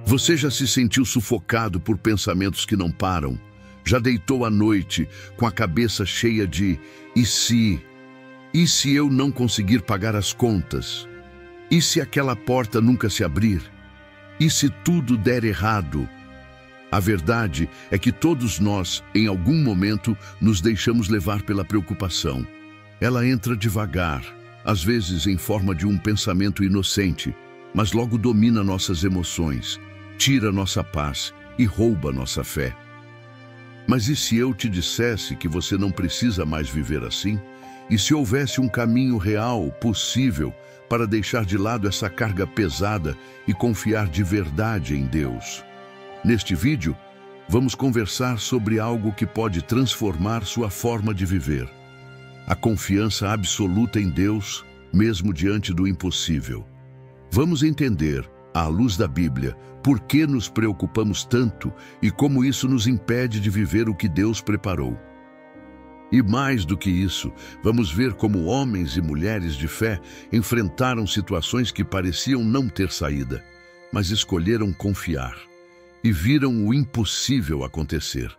Você já se sentiu sufocado por pensamentos que não param? Já deitou à noite com a cabeça cheia de "e se"? E se eu não conseguir pagar as contas? E se aquela porta nunca se abrir? E se tudo der errado? A verdade é que todos nós, em algum momento, nos deixamos levar pela preocupação. Ela entra devagar, às vezes em forma de um pensamento inocente, mas logo domina nossas emoções, tira nossa paz e rouba nossa fé. Mas e se eu te dissesse que você não precisa mais viver assim? E se houvesse um caminho real, possível, para deixar de lado essa carga pesada e confiar de verdade em Deus? Neste vídeo, vamos conversar sobre algo que pode transformar sua forma de viver. A confiança absoluta em Deus, mesmo diante do impossível. Vamos entender, à luz da Bíblia, por que nos preocupamos tanto e como isso nos impede de viver o que Deus preparou. E mais do que isso, vamos ver como homens e mulheres de fé enfrentaram situações que pareciam não ter saída, mas escolheram confiar e viram o impossível acontecer.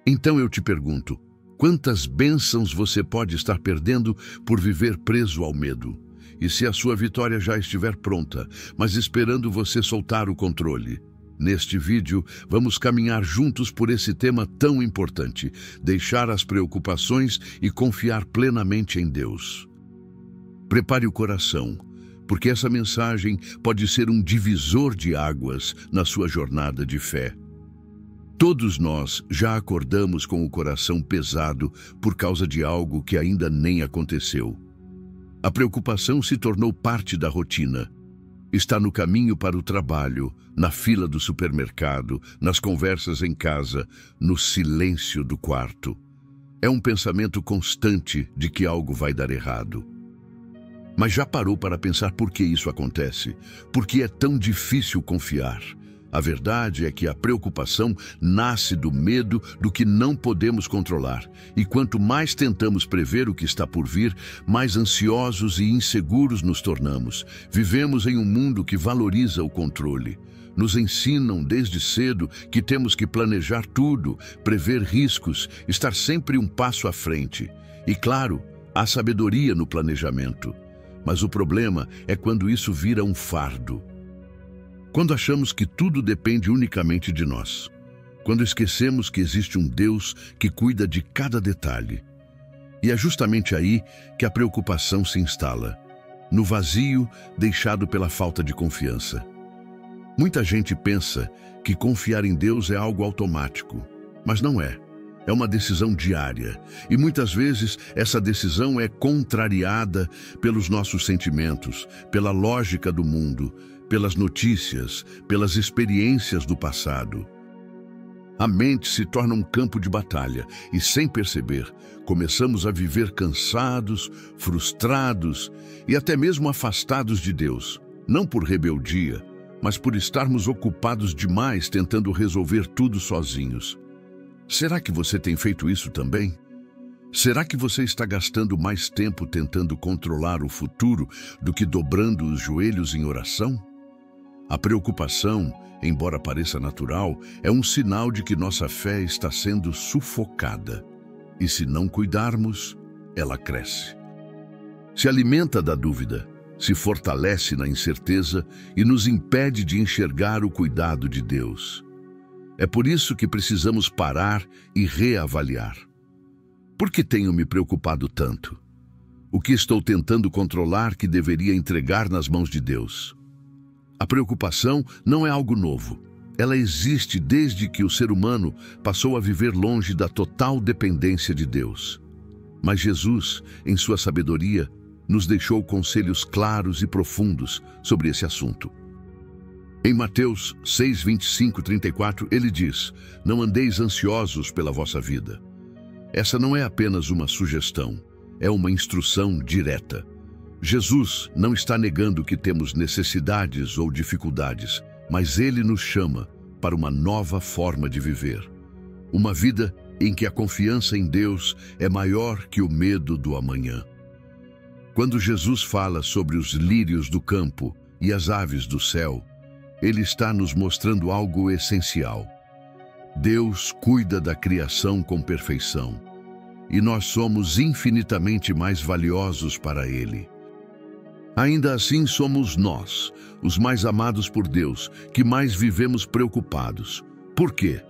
Então eu te pergunto, quantas bênçãos você pode estar perdendo por viver preso ao medo? E se a sua vitória já estiver pronta, mas esperando você soltar o controle? Neste vídeo, vamos caminhar juntos por esse tema tão importante, deixar as preocupações e confiar plenamente em Deus. Prepare o coração, porque essa mensagem pode ser um divisor de águas na sua jornada de fé. Todos nós já acordamos com o coração pesado por causa de algo que ainda nem aconteceu. A preocupação se tornou parte da rotina. Está no caminho para o trabalho, na fila do supermercado, nas conversas em casa, no silêncio do quarto. É um pensamento constante de que algo vai dar errado. Mas já parou para pensar por que isso acontece? Por que é tão difícil confiar? A verdade é que a preocupação nasce do medo do que não podemos controlar. E quanto mais tentamos prever o que está por vir, mais ansiosos e inseguros nos tornamos. Vivemos em um mundo que valoriza o controle. Nos ensinam desde cedo que temos que planejar tudo, prever riscos, estar sempre um passo à frente. E claro, há sabedoria no planejamento. Mas o problema é quando isso vira um fardo. Quando achamos que tudo depende unicamente de nós. Quando esquecemos que existe um Deus que cuida de cada detalhe. E é justamente aí que a preocupação se instala, no vazio deixado pela falta de confiança. Muita gente pensa que confiar em Deus é algo automático, mas não é. É uma decisão diária, e muitas vezes essa decisão é contrariada pelos nossos sentimentos, pela lógica do mundo, pelas notícias, pelas experiências do passado. A mente se torna um campo de batalha e, sem perceber, começamos a viver cansados, frustrados e até mesmo afastados de Deus, não por rebeldia, mas por estarmos ocupados demais tentando resolver tudo sozinhos. Será que você tem feito isso também? Será que você está gastando mais tempo tentando controlar o futuro do que dobrando os joelhos em oração? A preocupação, embora pareça natural, é um sinal de que nossa fé está sendo sufocada. E se não cuidarmos, ela cresce. Se alimenta da dúvida, se fortalece na incerteza e nos impede de enxergar o cuidado de Deus. É por isso que precisamos parar e reavaliar. Por que tenho me preocupado tanto? O que estou tentando controlar que deveria entregar nas mãos de Deus? A preocupação não é algo novo. Ela existe desde que o ser humano passou a viver longe da total dependência de Deus. Mas Jesus, em sua sabedoria, nos deixou conselhos claros e profundos sobre esse assunto. Em Mateus 6, 25, 34, ele diz: "Não andeis ansiosos pela vossa vida." Essa não é apenas uma sugestão, é uma instrução direta. Jesus não está negando que temos necessidades ou dificuldades, mas ele nos chama para uma nova forma de viver. Uma vida em que a confiança em Deus é maior que o medo do amanhã. Quando Jesus fala sobre os lírios do campo e as aves do céu, ele está nos mostrando algo essencial. Deus cuida da criação com perfeição, e nós somos infinitamente mais valiosos para Ele. Ainda assim, somos nós, os mais amados por Deus, que mais vivemos preocupados. Por quê?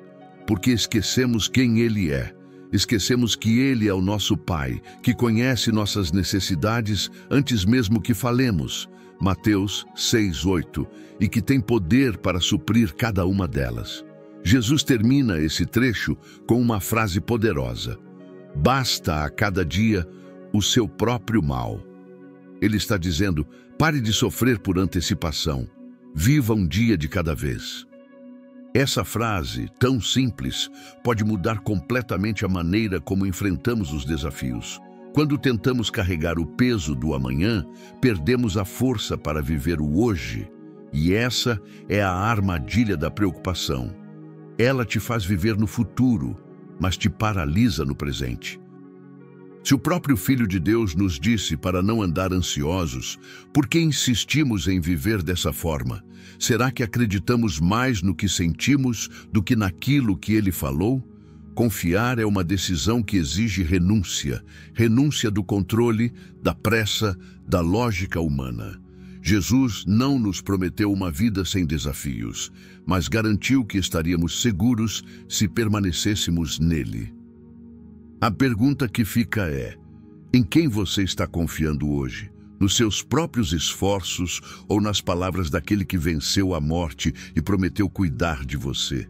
Porque esquecemos quem Ele é. Esquecemos que Ele é o nosso Pai, que conhece nossas necessidades antes mesmo que falemos. Mateus 6:8, e que tem poder para suprir cada uma delas. Jesus termina esse trecho com uma frase poderosa: basta a cada dia o seu próprio mal. Ele está dizendo: pare de sofrer por antecipação. Viva um dia de cada vez. Essa frase, tão simples, pode mudar completamente a maneira como enfrentamos os desafios. Quando tentamos carregar o peso do amanhã, perdemos a força para viver o hoje. E essa é a armadilha da preocupação. Ela te faz viver no futuro, mas te paralisa no presente. Se o próprio Filho de Deus nos disse para não andar ansiosos, por que insistimos em viver dessa forma? Será que acreditamos mais no que sentimos do que naquilo que Ele falou? Confiar é uma decisão que exige renúncia. Renúncia do controle, da pressa, da lógica humana. Jesus não nos prometeu uma vida sem desafios, mas garantiu que estaríamos seguros se permanecêssemos nele. A pergunta que fica é: em quem você está confiando hoje? Nos seus próprios esforços ou nas palavras daquele que venceu a morte e prometeu cuidar de você?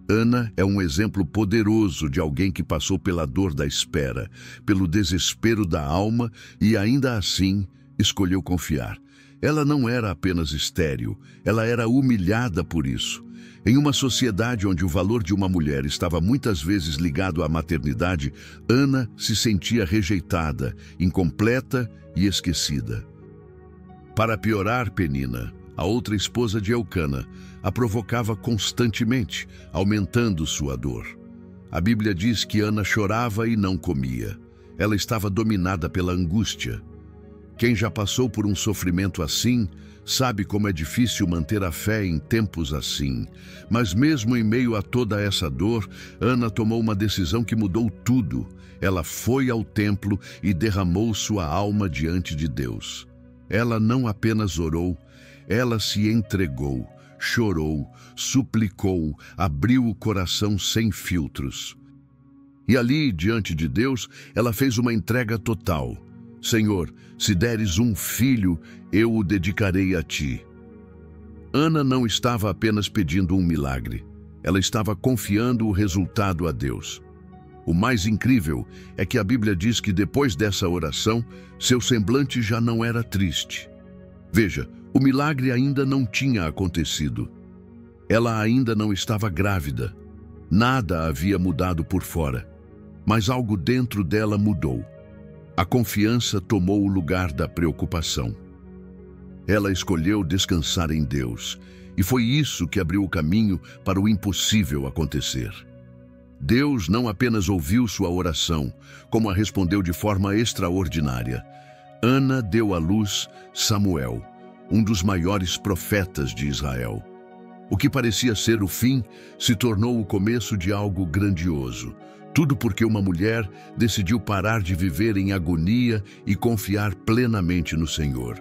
Ana é um exemplo poderoso de alguém que passou pela dor da espera, pelo desespero da alma e ainda assim escolheu confiar. Ela não era apenas estéril, ela era humilhada por isso. Em uma sociedade onde o valor de uma mulher estava muitas vezes ligado à maternidade, Ana se sentia rejeitada, incompleta e esquecida. Para piorar, Penina, a outra esposa de Elcana, a provocava constantemente, aumentando sua dor. A Bíblia diz que Ana chorava e não comia. Ela estava dominada pela angústia. Quem já passou por um sofrimento assim, sabe como é difícil manter a fé em tempos assim. Mas mesmo em meio a toda essa dor, Ana tomou uma decisão que mudou tudo. Ela foi ao templo e derramou sua alma diante de Deus. Ela não apenas orou, ela se entregou, chorou, suplicou, abriu o coração sem filtros. E ali, diante de Deus, ela fez uma entrega total. Senhor, se deres um filho, eu o dedicarei a ti. Ana não estava apenas pedindo um milagre. Ela estava confiando o resultado a Deus. O mais incrível é que a Bíblia diz que depois dessa oração, seu semblante já não era triste. Veja, o milagre ainda não tinha acontecido. Ela ainda não estava grávida. Nada havia mudado por fora. Mas algo dentro dela mudou. A confiança tomou o lugar da preocupação. Ela escolheu descansar em Deus, e foi isso que abriu o caminho para o impossível acontecer. Deus não apenas ouviu sua oração, como a respondeu de forma extraordinária. Ana deu à luz Samuel, um dos maiores profetas de Israel. O que parecia ser o fim se tornou o começo de algo grandioso. Tudo porque uma mulher decidiu parar de viver em agonia e confiar plenamente no Senhor.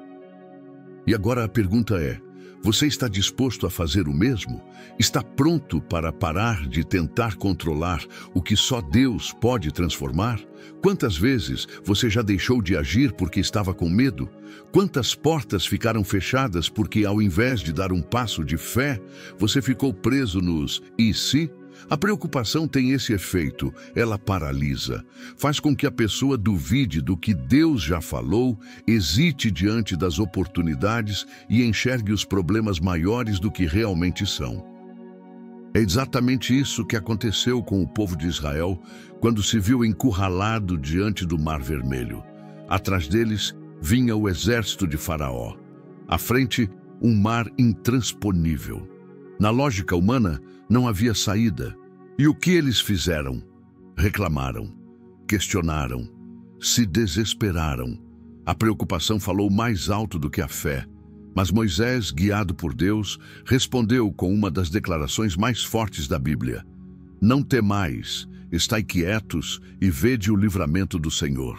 E agora a pergunta é: você está disposto a fazer o mesmo? Está pronto para parar de tentar controlar o que só Deus pode transformar? Quantas vezes você já deixou de agir porque estava com medo? Quantas portas ficaram fechadas porque, ao invés de dar um passo de fé, você ficou preso nos "e se"? A preocupação tem esse efeito, ela paralisa, faz com que a pessoa duvide do que Deus já falou, hesite diante das oportunidades e enxergue os problemas maiores do que realmente são. É exatamente isso que aconteceu com o povo de Israel quando se viu encurralado diante do Mar Vermelho. Atrás deles vinha o exército de Faraó. À frente, um mar intransponível. Na lógica humana, não havia saída. E o que eles fizeram? Reclamaram, questionaram, se desesperaram. A preocupação falou mais alto do que a fé. Mas Moisés, guiado por Deus, respondeu com uma das declarações mais fortes da Bíblia: Não temais, estai quietos e vede o livramento do Senhor.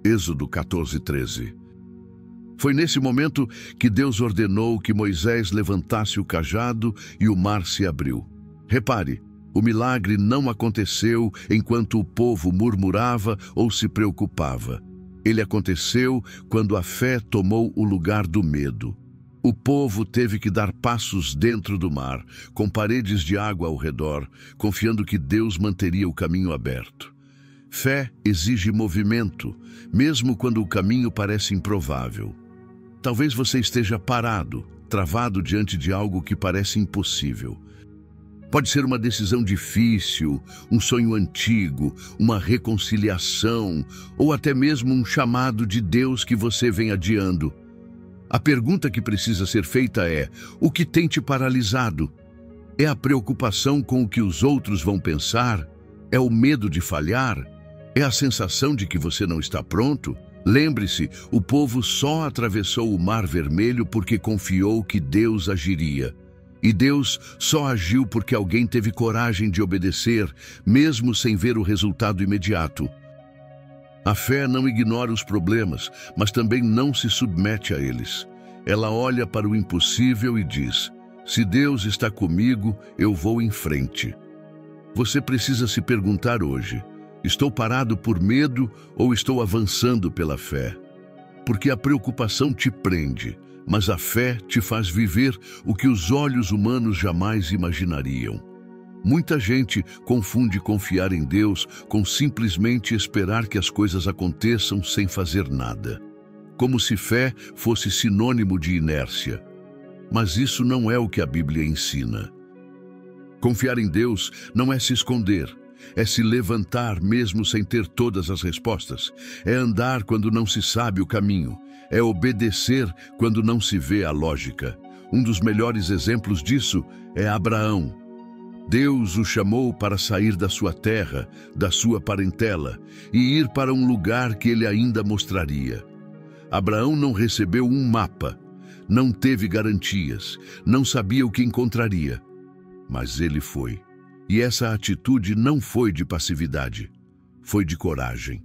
Êxodo 14:13. Foi nesse momento que Deus ordenou que Moisés levantasse o cajado e o mar se abriu. Repare, o milagre não aconteceu enquanto o povo murmurava ou se preocupava. Ele aconteceu quando a fé tomou o lugar do medo. O povo teve que dar passos dentro do mar, com paredes de água ao redor, confiando que Deus manteria o caminho aberto. Fé exige movimento, mesmo quando o caminho parece improvável. Talvez você esteja parado, travado diante de algo que parece impossível. Pode ser uma decisão difícil, um sonho antigo, uma reconciliação, ou até mesmo um chamado de Deus que você vem adiando. A pergunta que precisa ser feita é: o que tem te paralisado? É a preocupação com o que os outros vão pensar? É o medo de falhar? É a sensação de que você não está pronto? Lembre-se, o povo só atravessou o Mar Vermelho porque confiou que Deus agiria. E Deus só agiu porque alguém teve coragem de obedecer, mesmo sem ver o resultado imediato. A fé não ignora os problemas, mas também não se submete a eles. Ela olha para o impossível e diz: se Deus está comigo, eu vou em frente. Você precisa se perguntar hoje: estou parado por medo ou estou avançando pela fé? Porque a preocupação te prende, mas a fé te faz viver o que os olhos humanos jamais imaginariam. Muita gente confunde confiar em Deus com simplesmente esperar que as coisas aconteçam sem fazer nada, como se fé fosse sinônimo de inércia. Mas isso não é o que a Bíblia ensina. Confiar em Deus não é se esconder, é se levantar mesmo sem ter todas as respostas, é andar quando não se sabe o caminho, é obedecer quando não se vê a lógica. Um dos melhores exemplos disso é Abraão. Deus o chamou para sair da sua terra, da sua parentela, e ir para um lugar que ele ainda mostraria. Abraão não recebeu um mapa, não teve garantias, não sabia o que encontraria, mas ele foi. E essa atitude não foi de passividade, foi de coragem.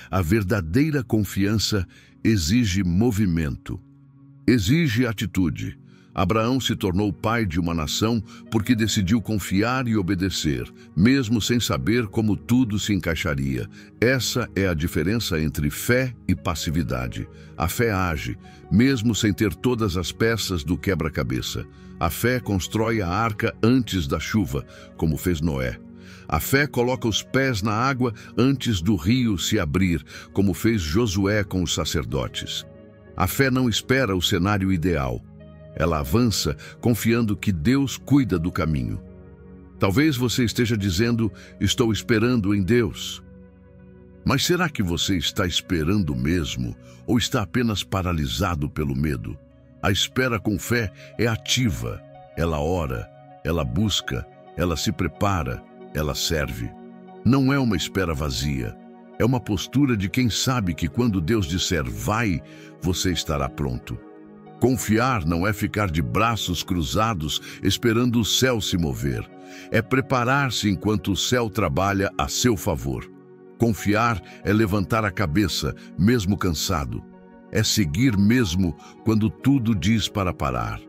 A verdadeira confiança exige movimento, exige atitude. Abraão se tornou pai de uma nação porque decidiu confiar e obedecer, mesmo sem saber como tudo se encaixaria. Essa é a diferença entre fé e passividade. A fé age, mesmo sem ter todas as peças do quebra-cabeça. A fé constrói a arca antes da chuva, como fez Noé. A fé coloca os pés na água antes do rio se abrir, como fez Josué com os sacerdotes. A fé não espera o cenário ideal. Ela avança confiando que Deus cuida do caminho. Talvez você esteja dizendo: estou esperando em Deus. Mas será que você está esperando mesmo ou está apenas paralisado pelo medo? A espera com fé é ativa. Ela ora, ela busca, ela se prepara, ela serve. Não é uma espera vazia. É uma postura de quem sabe que quando Deus disser vai, você estará pronto. Confiar não é ficar de braços cruzados esperando o céu se mover. É preparar-se enquanto o céu trabalha a seu favor. Confiar é levantar a cabeça, mesmo cansado. É seguir mesmo quando tudo diz para parar.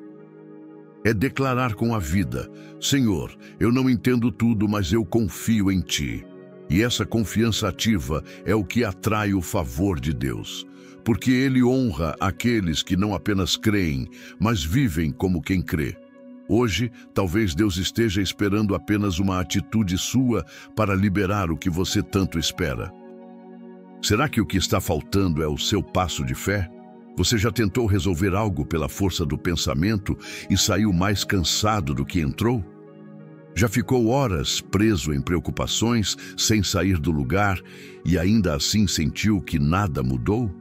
É declarar com a vida: Senhor, eu não entendo tudo, mas eu confio em Ti. E essa confiança ativa é o que atrai o favor de Deus. Porque Ele honra aqueles que não apenas creem, mas vivem como quem crê. Hoje, talvez Deus esteja esperando apenas uma atitude sua para liberar o que você tanto espera. Será que o que está faltando é o seu passo de fé? Você já tentou resolver algo pela força do pensamento e saiu mais cansado do que entrou? Já ficou horas preso em preocupações, sem sair do lugar, e ainda assim sentiu que nada mudou?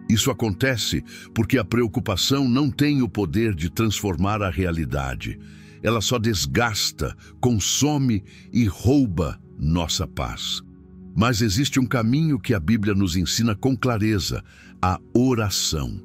Isso acontece porque a preocupação não tem o poder de transformar a realidade. Ela só desgasta, consome e rouba nossa paz. Mas existe um caminho que a Bíblia nos ensina com clareza: a oração.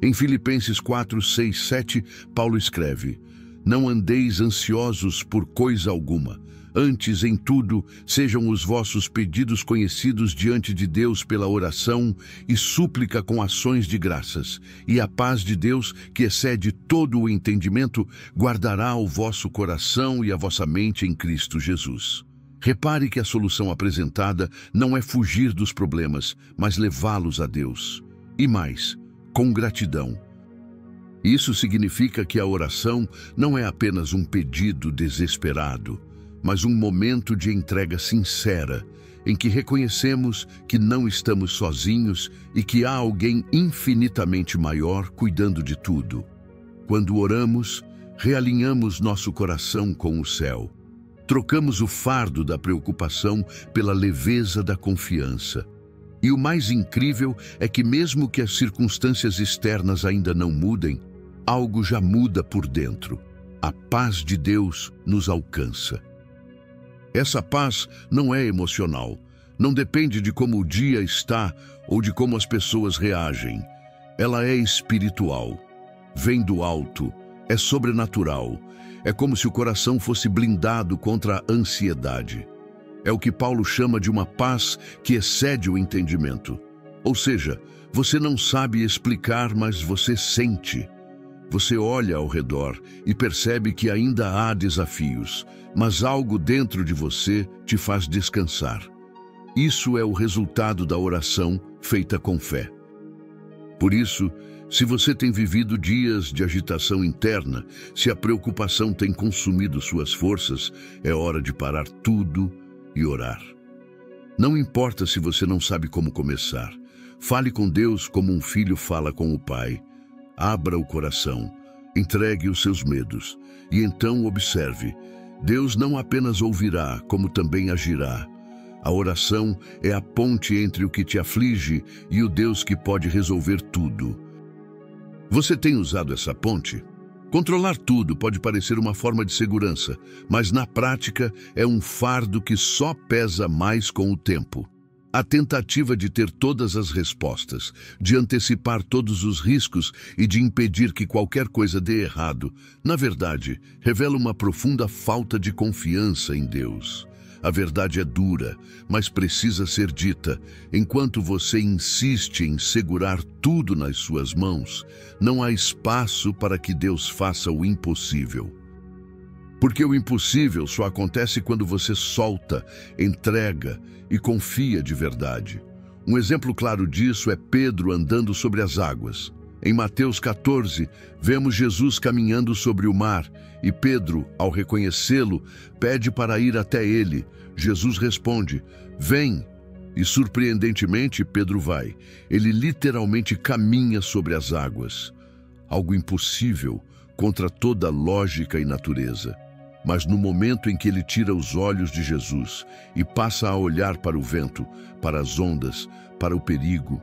Em Filipenses 4, 6, 7, Paulo escreve: Não andeis ansiosos por coisa alguma. Antes, em tudo, sejam os vossos pedidos conhecidos diante de Deus pela oração e súplica com ações de graças. E a paz de Deus, que excede todo o entendimento, guardará o vosso coração e a vossa mente em Cristo Jesus. Repare que a solução apresentada não é fugir dos problemas, mas levá-los a Deus. E mais, com gratidão. Isso significa que a oração não é apenas um pedido desesperado, mas um momento de entrega sincera, em que reconhecemos que não estamos sozinhos e que há alguém infinitamente maior cuidando de tudo. Quando oramos, realinhamos nosso coração com o céu. Trocamos o fardo da preocupação pela leveza da confiança. E o mais incrível é que mesmo que as circunstâncias externas ainda não mudem, algo já muda por dentro. A paz de Deus nos alcança. Essa paz não é emocional, não depende de como o dia está ou de como as pessoas reagem. Ela é espiritual, vem do alto, é sobrenatural, é como se o coração fosse blindado contra a ansiedade. É o que Paulo chama de uma paz que excede o entendimento. Ou seja, você não sabe explicar, mas você sente. Você olha ao redor e percebe que ainda há desafios, mas algo dentro de você te faz descansar. Isso é o resultado da oração feita com fé. Por isso, se você tem vivido dias de agitação interna, se a preocupação tem consumido suas forças, é hora de parar tudo e orar. Não importa se você não sabe como começar. Fale com Deus como um filho fala com o pai. Abra o coração, entregue os seus medos e então observe. Deus não apenas ouvirá, como também agirá. A oração é a ponte entre o que te aflige e o Deus que pode resolver tudo. Você tem usado essa ponte? Controlar tudo pode parecer uma forma de segurança, mas na prática é um fardo que só pesa mais com o tempo. A tentativa de ter todas as respostas, de antecipar todos os riscos e de impedir que qualquer coisa dê errado, na verdade, revela uma profunda falta de confiança em Deus. A verdade é dura, mas precisa ser dita. Enquanto você insiste em segurar tudo nas suas mãos, não há espaço para que Deus faça o impossível. Porque o impossível só acontece quando você solta, entrega e confia de verdade. Um exemplo claro disso é Pedro andando sobre as águas. Em Mateus 14, vemos Jesus caminhando sobre o mar e Pedro, ao reconhecê-lo, pede para ir até ele. Jesus responde: "Vem!" E surpreendentemente Pedro vai. Ele literalmente caminha sobre as águas. Algo impossível contra toda lógica e natureza. Mas no momento em que ele tira os olhos de Jesus e passa a olhar para o vento, para as ondas, para o perigo,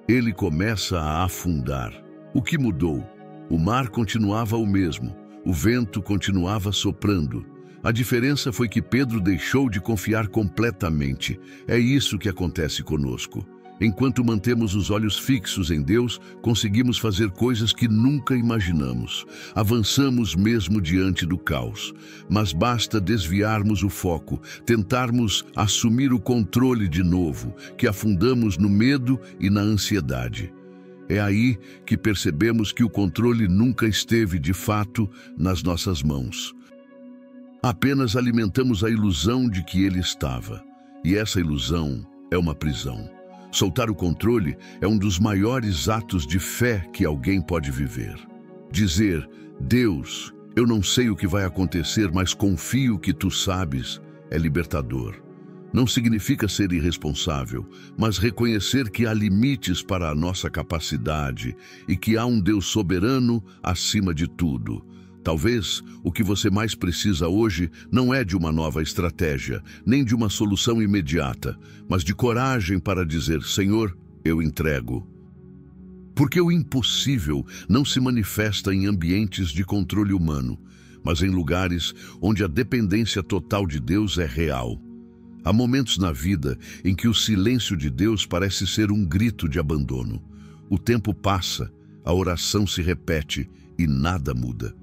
ele começa a afundar. O que mudou? O mar continuava o mesmo, o vento continuava soprando. A diferença foi que Pedro deixou de confiar completamente. É isso que acontece conosco. Enquanto mantemos os olhos fixos em Deus, conseguimos fazer coisas que nunca imaginamos. Avançamos mesmo diante do caos. Mas basta desviarmos o foco, tentarmos assumir o controle de novo, que afundamos no medo e na ansiedade. É aí que percebemos que o controle nunca esteve, de fato, nas nossas mãos. Apenas alimentamos a ilusão de que ele estava. E essa ilusão é uma prisão. Soltar o controle é um dos maiores atos de fé que alguém pode viver. Dizer: "Deus, eu não sei o que vai acontecer, mas confio que tu sabes", é libertador. Não significa ser irresponsável, mas reconhecer que há limites para a nossa capacidade e que há um Deus soberano acima de tudo. Talvez o que você mais precisa hoje não é de uma nova estratégia, nem de uma solução imediata, mas de coragem para dizer: "Senhor, eu entrego". Porque o impossível não se manifesta em ambientes de controle humano, mas em lugares onde a dependência total de Deus é real. Há momentos na vida em que o silêncio de Deus parece ser um grito de abandono. O tempo passa A oração se repete e nada muda.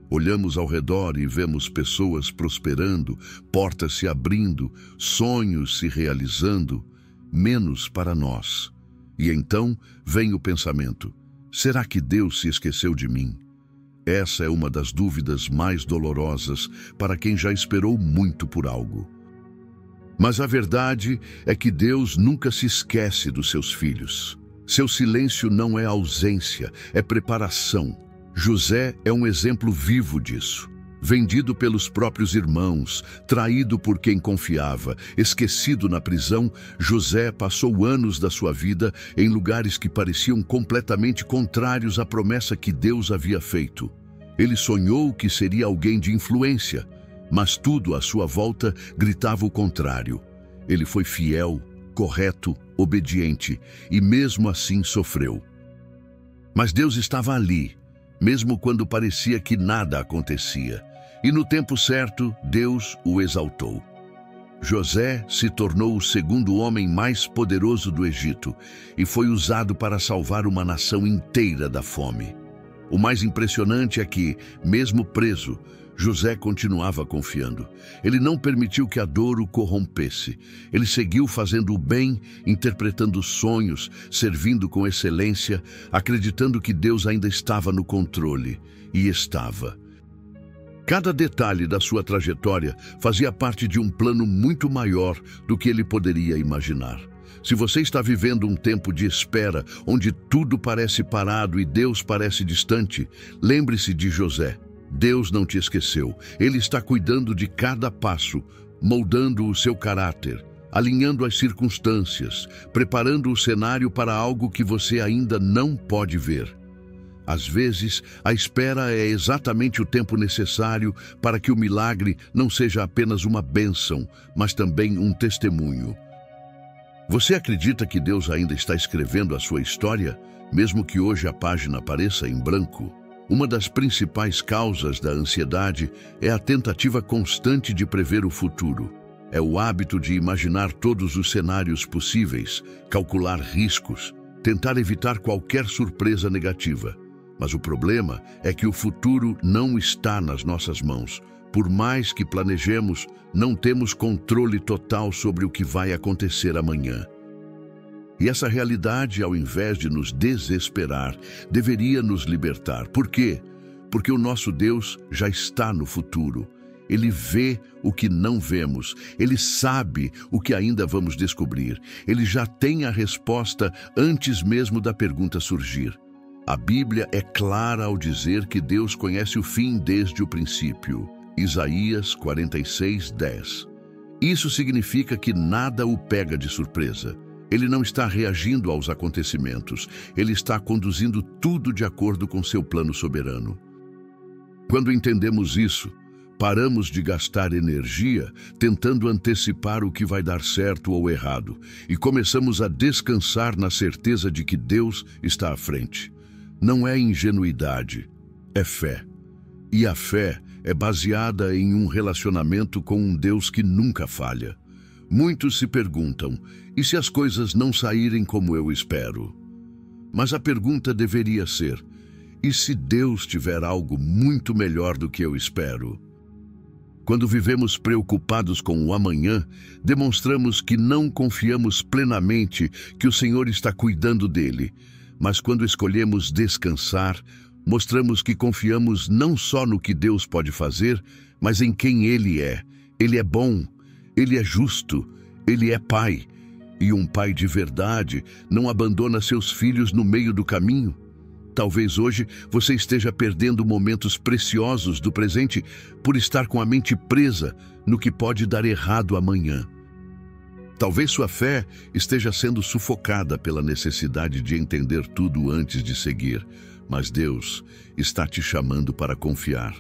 Olhamos ao redor e vemos pessoas prosperando, portas se abrindo, sonhos se realizando, menos para nós. E então vem o pensamento: será que Deus se esqueceu de mim? Essa é uma das dúvidas mais dolorosas para quem já esperou muito por algo. Mas a verdade é que Deus nunca se esquece dos seus filhos. Seu silêncio não é ausência, é preparação. José é um exemplo vivo disso. Vendido pelos próprios irmãos, traído por quem confiava, esquecido na prisão, José passou anos da sua vida em lugares que pareciam completamente contrários à promessa que Deus havia feito. Ele sonhou que seria alguém de influência, mas tudo à sua volta gritava o contrário. Ele foi fiel, correto, obediente e mesmo assim sofreu. Mas Deus estava ali, mesmo quando parecia que nada acontecia. E no tempo certo, Deus o exaltou. José se tornou o segundo homem mais poderoso do Egito e foi usado para salvar uma nação inteira da fome. O mais impressionante é que, mesmo preso, José continuava confiando. Ele não permitiu que a dor o corrompesse. Ele seguiu fazendo o bem, interpretando sonhos, servindo com excelência, acreditando que Deus ainda estava no controle. E estava. Cada detalhe da sua trajetória fazia parte de um plano muito maior do que ele poderia imaginar. Se você está vivendo um tempo de espera, onde tudo parece parado e Deus parece distante, lembre-se de José. Deus não te esqueceu. Ele está cuidando de cada passo, moldando o seu caráter, alinhando as circunstâncias, preparando o cenário para algo que você ainda não pode ver. Às vezes, a espera é exatamente o tempo necessário para que o milagre não seja apenas uma bênção, mas também um testemunho. Você acredita que Deus ainda está escrevendo a sua história, mesmo que hoje a página pareça em branco? Uma das principais causas da ansiedade é a tentativa constante de prever o futuro. É o hábito de imaginar todos os cenários possíveis, calcular riscos, tentar evitar qualquer surpresa negativa. Mas o problema é que o futuro não está nas nossas mãos. Por mais que planejemos, não temos controle total sobre o que vai acontecer amanhã. E essa realidade, ao invés de nos desesperar, deveria nos libertar. Por quê? Porque o nosso Deus já está no futuro. Ele vê o que não vemos. Ele sabe o que ainda vamos descobrir. Ele já tem a resposta antes mesmo da pergunta surgir. A Bíblia é clara ao dizer que Deus conhece o fim desde o princípio. Isaías 46:10. Isso significa que nada o pega de surpresa. Ele não está reagindo aos acontecimentos. Ele está conduzindo tudo de acordo com seu plano soberano. Quando entendemos isso, paramos de gastar energia tentando antecipar o que vai dar certo ou errado e começamos a descansar na certeza de que Deus está à frente. Não é ingenuidade, é fé. E a fé é baseada em um relacionamento com um Deus que nunca falha. Muitos se perguntam, e se as coisas não saírem como eu espero? Mas a pergunta deveria ser, e se Deus tiver algo muito melhor do que eu espero? Quando vivemos preocupados com o amanhã, demonstramos que não confiamos plenamente que o Senhor está cuidando dele. Mas quando escolhemos descansar, mostramos que confiamos não só no que Deus pode fazer, mas em quem Ele é. Ele é bom, Ele é justo, Ele é Pai. E um pai de verdade não abandona seus filhos no meio do caminho. Talvez hoje você esteja perdendo momentos preciosos do presente por estar com a mente presa no que pode dar errado amanhã. Talvez sua fé esteja sendo sufocada pela necessidade de entender tudo antes de seguir, mas Deus está te chamando para confiar,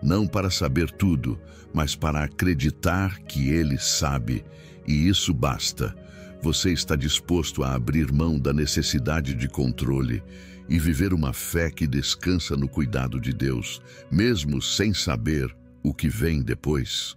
não para saber tudo, mas para acreditar que Ele sabe, e isso basta. Você está disposto a abrir mão da necessidade de controle e viver uma fé que descansa no cuidado de Deus, mesmo sem saber o que vem depois?